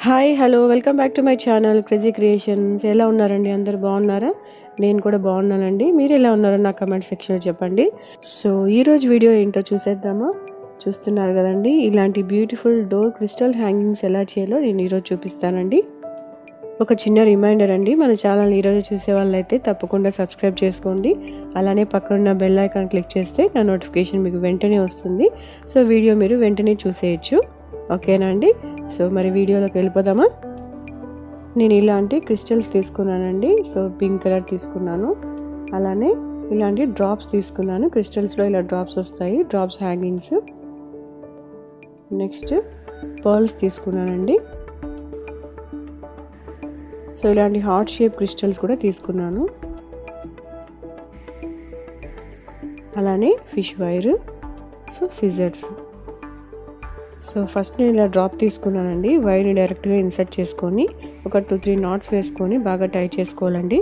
Hi hello welcome back to my channel crazy creations. ఎలా ఉన్నారండి? అందరు బాగున్నారా? నేను కూడా బాగున్నానండి. మీరు ఎలా ఉన్నారో నా కమెంట్ సెక్షన్లో చెప్పండి. సో ఈరోజు వీడియో ఏంటో చూసేద్దామా? చూస్తున్నారు కదండి, ఇలాంటి బ్యూటిఫుల్ డోర్ క్రిస్టల్ హ్యాంగింగ్స్ ఎలా చేయాలో నేను ఈరోజు చూపిస్తానండి. ఒక చిన్న రిమైండర్ అండి, మన ఛానల్ ఈరోజు చూసే వాళ్ళైతే తప్పకుండా సబ్స్క్రైబ్ చేసుకోండి. అలానే పక్కన బెల్ ఐకాన్ క్లిక్ చేస్తే నా నోటిఫికేషన్ మీకు వెంటనే వస్తుంది. సో వీడియో మీరు వెంటనే చూసేయచ్చు. ఓకేనా అండి? సో మరి వీడియోలోకి వెళ్ళిపోదామా? నేను ఇలాంటి క్రిస్టల్స్ తీసుకున్నానండి. సో పింక్ కలర్ తీసుకున్నాను. అలానే ఇలాంటి డ్రాప్స్ తీసుకున్నాను. క్రిస్టల్స్లో ఇలా డ్రాప్స్ వస్తాయి, డ్రాప్స్ హ్యాంగింగ్స్. నెక్స్ట్ పర్ల్స్ తీసుకున్నానండి. సో ఇలాంటి హార్ట్ షేప్ క్రిస్టల్స్ కూడా తీసుకున్నాను. అలానే fish wire, so scissors. So first నేను ఇలా డ్రాప్ తీసుకున్నానండి. వైర్ని డైరెక్ట్గా ఇన్సర్ట్ చేసుకొని ఒక 2-3 నాట్స్ వేసుకొని బాగా టై చేసుకోవాలండి.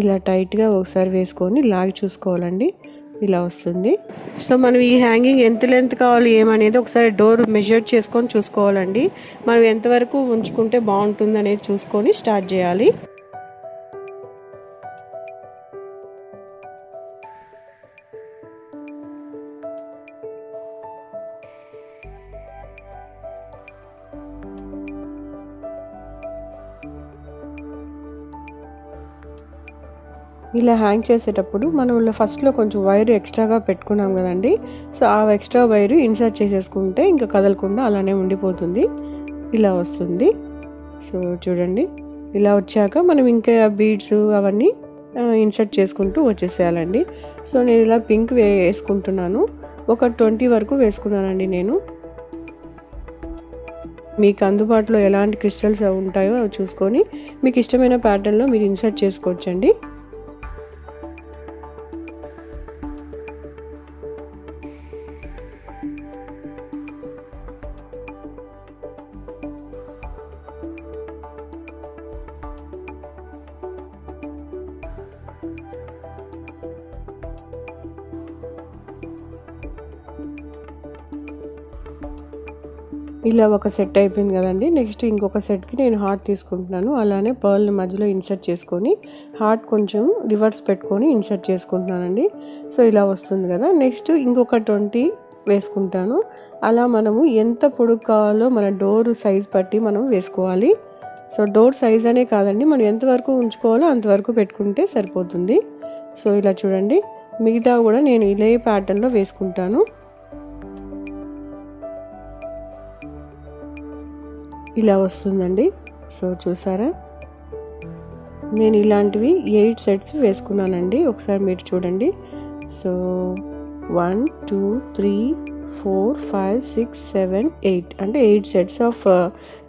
ఇలా టైట్గా ఒకసారి వేసుకొని లాగి చూసుకోవాలండి. ఇలా వస్తుంది. సో మనం ఈ హ్యాంగింగ్ ఎంత లెంత్ కావాలి ఏమనేది ఒకసారి డోర్ మెజర్ చేసుకొని చూసుకోవాలండి. మనం ఎంతవరకు ఉంచుకుంటే బాగుంటుంది అనేది చూసుకొని స్టార్ట్ చేయాలి. ఇలా హ్యాంగ్ చేసేటప్పుడు మనం ఫస్ట్లో కొంచెం వైర్ ఎక్స్ట్రాగా పెట్టుకున్నాం కదండి. సో ఆ ఎక్స్ట్రా వైర్ ఇన్సర్ట్ చేసేసుకుంటే ఇంకా కదలకుండా అలానే ఉండిపోతుంది. ఇలా వస్తుంది. సో చూడండి, ఇలా వచ్చాక మనం ఇంకా బీడ్స్ అవన్నీ ఇన్సర్ట్ చేసుకుంటూ వచ్చేసేయాలండి. సో నేను ఇలా పింక్ వేసుకుంటున్నాను. ఒక 20 వరకు వేసుకున్నానండి నేను. మీకు అందుబాటులో ఎలాంటి క్రిస్టల్స్ ఉంటాయో అవి చూసుకొని మీకు ఇష్టమైన ప్యాటర్న్లో మీరు ఇన్సర్ట్ చేసుకోవచ్చండి. ఇలా ఒక సెట్ అయిపోయింది కదండి. నెక్స్ట్ ఇంకొక సెట్కి నేను హార్ట్ తీసుకుంటున్నాను. అలానే పర్ల్ని మధ్యలో ఇన్సర్ట్ చేసుకొని హార్ట్ కొంచెం రివర్స్ పెట్టుకొని ఇన్సర్ట్ చేసుకుంటున్నానండి. సో ఇలా వస్తుంది కదా. నెక్స్ట్ ఇంకొక 20 వేసుకుంటాను. అలా మనము ఎంత పొడుగు కావాలో మన డోర్ సైజ్ బట్టి మనం వేసుకోవాలి. సో డోర్ సైజ్ అనే కాదండి, మనం ఎంతవరకు ఉంచుకోవాలో అంతవరకు పెట్టుకుంటే సరిపోతుంది. సో ఇలా చూడండి, మిగతా కూడా నేను ఇదే ప్యాటర్న్లో వేసుకుంటాను. ఇలా వస్తుందండి. సో చూసారా, నేను ఇలాంటివి 8 సెట్స్ వేసుకున్నానండి. ఒకసారి మీరు చూడండి. సో 1 2 3 4 5 6 7 8 అంటే 8 సెట్స్ ఆఫ్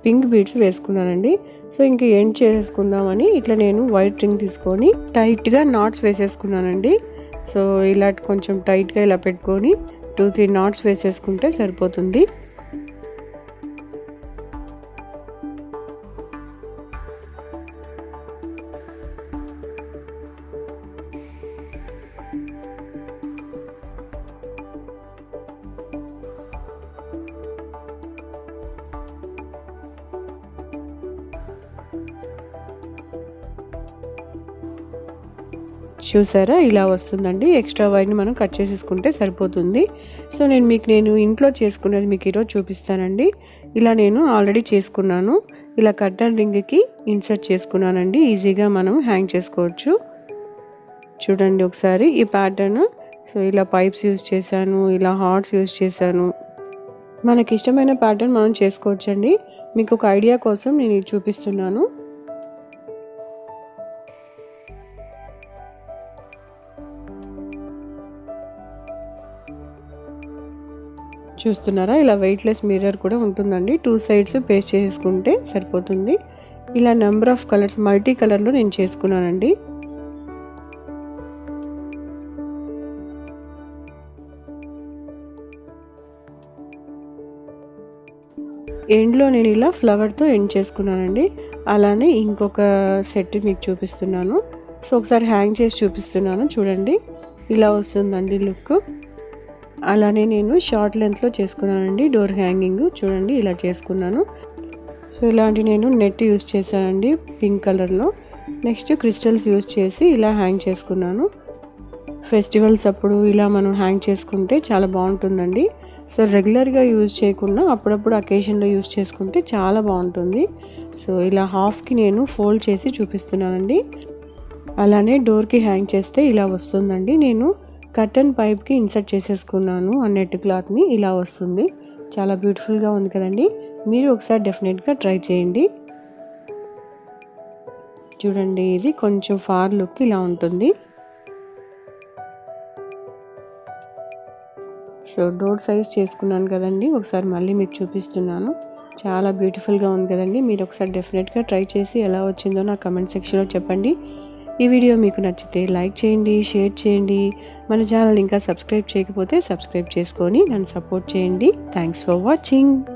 పింక్ బీడ్స్ వేసుకున్నానండి. సో ఇంకా ఎండ్ చేసుకుందామని ఇట్లా నేను వైట్ రింగ్ తీసుకొని టైట్గా నాట్స్ వేసేసుకున్నానండి. సో ఇలా కొంచెం టైట్గా ఇలా పెట్టుకొని 2-3 నాట్స్ వేసేసుకుంటే సరిపోతుంది. చూసారా, ఇలా వస్తుందండి. ఎక్స్ట్రా వైర్ని మనం కట్ చేసేసుకుంటే సరిపోతుంది. సో నేను ఇంట్లో చేసుకునేది మీకు ఈరోజు చూపిస్తానండి. ఇలా నేను ఆల్రెడీ చేసుకున్నాను. ఇలా కర్టన్ రింగ్కి ఇన్సర్ట్ చేసుకున్నానండి. ఈజీగా మనం హ్యాంగ్ చేసుకోవచ్చు. చూడండి ఒకసారి ఈ ప్యాటర్న్. సో ఇలా పైప్స్ యూజ్ చేశాను, ఇలా హార్ట్స్ యూజ్ చేశాను. మనకి ఇష్టమైన ప్యాటర్న్ మనం చేసుకోవచ్చండి. మీకు ఒక ఐడియా కోసం నేను ఇది చూపిస్తున్నాను. చూస్తున్నారా, ఇలా వెయిట్లెస్ మిర్రర్ కూడా ఉంటుందండి. 2 సైడ్స్ పేస్ట్ చేసుకుంటే సరిపోతుంది. ఇలా నెంబర్ ఆఫ్ కలర్స్ మల్టీ కలర్లో నేను చేసుకున్నానండి. ఎండ్లో నేను ఇలా ఫ్లవర్తో ఎండ్ చేసుకున్నానండి. అలానే ఇంకొక సెట్ మీకు చూపిస్తున్నాను. సో ఒకసారి హ్యాంగ్ చేసి చూపిస్తున్నాను చూడండి. ఇలా వస్తుందండి లుక్. అలానే నేను షార్ట్ లెంత్లో చేసుకున్నానండి డోర్ హ్యాంగింగ్. చూడండి ఇలా చేసుకున్నాను. సో ఇలాంటి నేను నెట్ యూజ్ చేశానండి పింక్ కలర్లో. నెక్స్ట్ క్రిస్టల్స్ యూజ్ చేసి ఇలా హ్యాంగ్ చేసుకున్నాను. ఫెస్టివల్స్ అప్పుడు ఇలా మనం హ్యాంగ్ చేసుకుంటే చాలా బాగుంటుందండి. సో రెగ్యులర్గా యూజ్ చేయకుండా అప్పుడప్పుడు అకేషన్లో యూజ్ చేసుకుంటే చాలా బాగుంటుంది. సో ఇలా హాఫ్కి నేను ఫోల్డ్ చేసి చూపిస్తున్నానండి. అలానే డోర్కి హ్యాంగ్ చేస్తే ఇలా వస్తుందండి. నేను కర్టన్ పైప్కి ఇన్సర్ట్ చేసేసుకున్నాను ఆ నెట్ క్లాత్ని. ఇలా వస్తుంది. చాలా బ్యూటిఫుల్గా ఉంది కదండి. మీరు ఒకసారి డెఫినెట్గా ట్రై చేయండి. చూడండి ఇది కొంచెం ఫార్ లుక్ ఇలా ఉంటుంది. సో డోర్ సైజ్ చేసుకున్నాను కదండి. ఒకసారి మళ్ళీ మీకు చూపిస్తున్నాను. చాలా బ్యూటిఫుల్గా ఉంది కదండి. మీరు ఒకసారి డెఫినెట్గా ట్రై చేసి ఎలా వచ్చిందో నా కమెంట్ సెక్షన్లో చెప్పండి. ఈ వీడియో మీకు నచ్చితే లైక్ చేయండి, షేర్ చేయండి. మన ఛానల్ ఇంకా సబ్స్క్రైబ్ చేయకపోతే సబ్స్క్రైబ్ చేసుకొని నన్ను సపోర్ట్ చేయండి. Thanks for watching.